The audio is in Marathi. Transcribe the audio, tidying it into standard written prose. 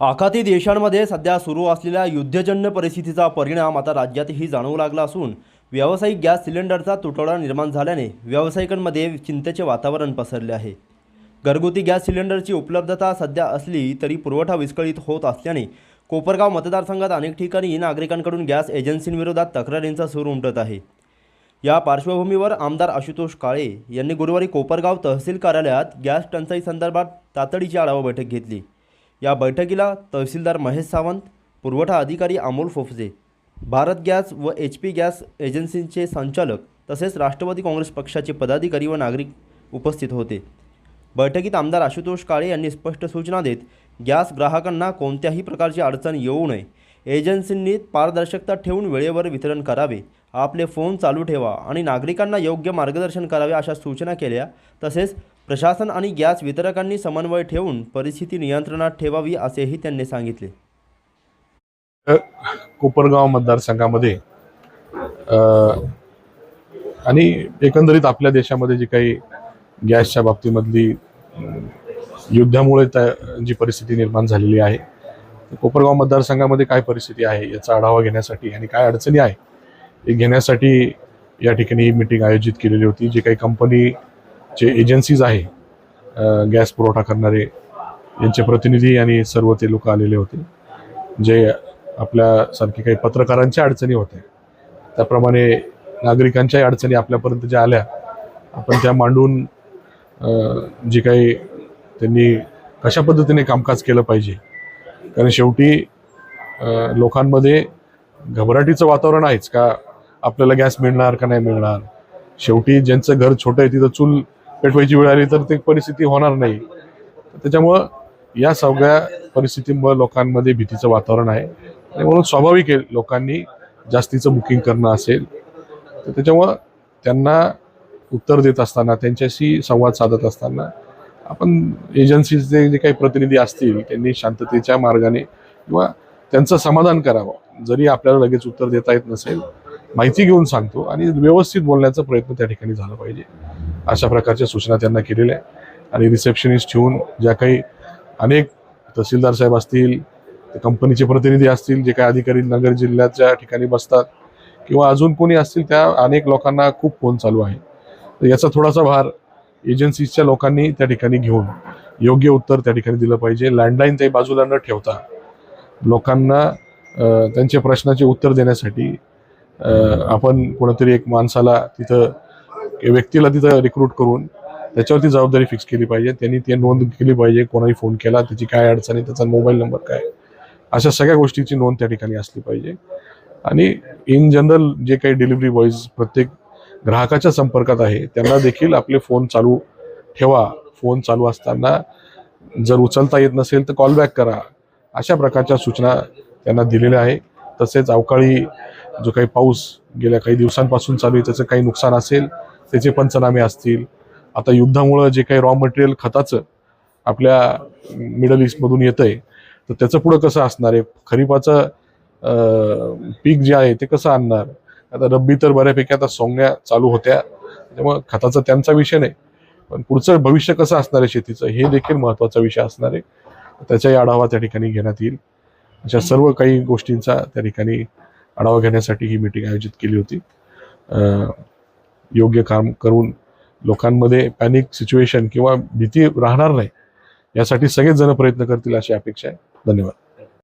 आखाती देशांमध्ये सध्या सुरू असलेल्या युद्धजन्य परिस्थितीचा परिणाम आता राज्यातही जाणवू लागला असून व्यावसायिक गॅस सिलेंडरचा तुटवडा निर्माण झाल्याने व्यावसायिकांमध्ये चिंतेचे वातावरण पसरले आहे। घरगुती गॅस सिलेंडरची उपलब्धता सध्या असली तरी पुरवठा विस्कळीत होत असल्याने कोपरगाव मतदारसंघात अनेक ठिकाणी नागरिकांकडून गॅस एजन्सींविरोधात तक्रारींचा सूर उमटत आहे। या पार्श्वभूमीवर आमदार आशुतोष काळे यांनी गुरुवारी कोपरगाव तहसील कार्यालयात गॅस टंचाई संदर्भात तातडीची आढावा बैठक घेतली। या बैठकीला तहसीलदार महेश सावंत, पुरवठा अधिकारी अमोल फोफजे, भारत गॅस व HP गॅस एजन्सीचे संचालक तसेच राष्ट्रवादी काँग्रेस पक्षाचे पदाधिकारी व नागरिक उपस्थित होते। बैठकीत आमदार आशुतोष काळे यांनी स्पष्ट सूचना देत गॅस ग्राहकांना कोणत्याही प्रकारची अडचण येऊ नये, एजन्सींनी पारदर्शकता ठेवून वेळेवर वितरण करावे, आपले फोन चालू ठेवा आणि नागरिकांना योग्य मार्गदर्शन करावे अशा सूचना केल्या। तसेच प्रशासन आणि गॅस वितरकांनी समन्वय ठेवून परिस्थिती नियंत्रणात ठेवावी असेही त्यांनी सांगितले। कोपरगाव मतदारसंघामध्ये आणि एकंदरीत आपल्या देशामध्ये जी काही गॅसच्या बाबतीमधली युद्धामुळे जी परिस्थिती निर्माण झालेली आहे, कोपरगाव मतदारसंघामध्ये काय परिस्थिती आहे याचा आढावा घेण्यासाठी आणि काय अडचणी आहे हे घेण्यासाठी या ठिकाणी ही मीटिंग आयोजित केलेली होती। जे काही कंपनीचे एजन्सीज आहे, गॅस पुरवठा करणारे यांचे प्रतिनिधी आणि सर्व ते लोक आलेले होते। जे आपल्यासारखे काही पत्रकारांच्या अडचणी होत्या त्याप्रमाणे नागरिकांच्याही अडचणी आपल्यापर्यंत ज्या आल्या आपण त्या मांडून जे काही त्यांनी कशा पद्धतीने कामकाज केलं पाहिजे, कारण शेवटी लोकांमध्ये घबराटीचं वातावरण आहेच का आपल्याला गॅस मिळणार का नाही मिळणार। शेवटी ज्यांचं घर छोटं आहे तिथं चूल पेटवायची वेळ आली तर ते परिस्थिती होणार नाही। त्याच्यामुळं या सगळ्या परिस्थितीमुळे लोकांमध्ये भीतीचं वातावरण आहे आणि म्हणून स्वाभाविक आहे लोकांनी जास्तीचं बुकिंग करणं असेल तर त्याच्यामुळं त्यांना उत्तर देत असताना, त्यांच्याशी संवाद साधत असताना आपण एजन्सीचे जे काही प्रतिनिधी असतील त्यांनी शांततेच्या मार्गाने किंवा त्यांचं समाधान करावं। जरी आपल्याला लगेच उत्तर देता येत नसेल, माहिती घेऊन सांगतो आणि व्यवस्थित बोलण्याचा प्रयत्न त्या ठिकाणी झाला पाहिजे, अशा प्रकारच्या सूचना त्यांना केलेल्या आहे। आणि रिसेप्शनिस्ट ठेवून ज्या काही अनेक तहसीलदार साहेब असतील, कंपनीचे प्रतिनिधी असतील, जे काही अधिकारी नगर जिल्ह्याच्या ठिकाणी बसतात किंवा अजून कोणी असतील, त्या अनेक लोकांना खूप फोन चालू आहे। तर याचा थोडासा भार एजन्सीच्या लोकांनी त्या ठिकाणी घेऊन योग्य उत्तर त्या ठिकाणी दिलं पाहिजे। लँडलाईन त्या बाजूला न ठेवता लोकांना त्यांच्या प्रश्नाचे उत्तर देण्यासाठी आपण कोणतरी एक माणसाला तिथं, व्यक्तीला तिथं रिक्रूट करून त्याच्यावरती जबाबदारी फिक्स केली पाहिजे। त्यांनी ती नोंद केली पाहिजे, कोणाही फोन केला त्याची काय अडचण आहे, त्याचा मोबाईल नंबर काय, अशा सगळ्या गोष्टीची नोंद त्या ठिकाणी असली पाहिजे। आणि इन जनरल जे काही डिलिव्हरी बॉयज प्रत्येक ग्राहकाच्या संपर्कात आहे त्यांना देखील आपले फोन चालू ठेवा, फोन चालू असताना जर उचलता येत नसेल तर कॉल बॅक करा, अशा प्रकारच्या सूचना त्यांना दिलेल्या आहे। तसेच अवकाळी जो काही पाऊस गेल्या काही दिवसांपासून चालू आहे त्याचं काही नुकसान असेल त्याचे पंचनामे असतील। आता युद्धामुळं जे काही रॉ मटेरियल खताचं आपल्या मिडल ईस्टमधून येतं आहे तर त्याचं पुढं कसं असणार आहे, खरीपाचं पीक जे आहे ते कसं आणणार। आता रब्बी तर बऱ्यापैकी आता सोंगण्या चालू होत्या, त्यामुळे खताचा त्यांचा विषय नाही, पण पुढचं भविष्य कसं असणार आहे शेतीचं हे देखील महत्त्वाचा विषय असणार आहे। त्याचाही आढावा त्या ठिकाणी घेण्यात येईल। अशा सर्व काही गोष्टींचा त्या ठिकाणी आढावा घेण्यासाठी ही मीटिंग आयोजित केली होती। योग्य काम करून लोकांमध्ये पॅनिक सिच्युएशन किंवा भीती राहणार नाही यासाठी सगळेच जण प्रयत्न करतील अशी अपेक्षा आहे। धन्यवाद।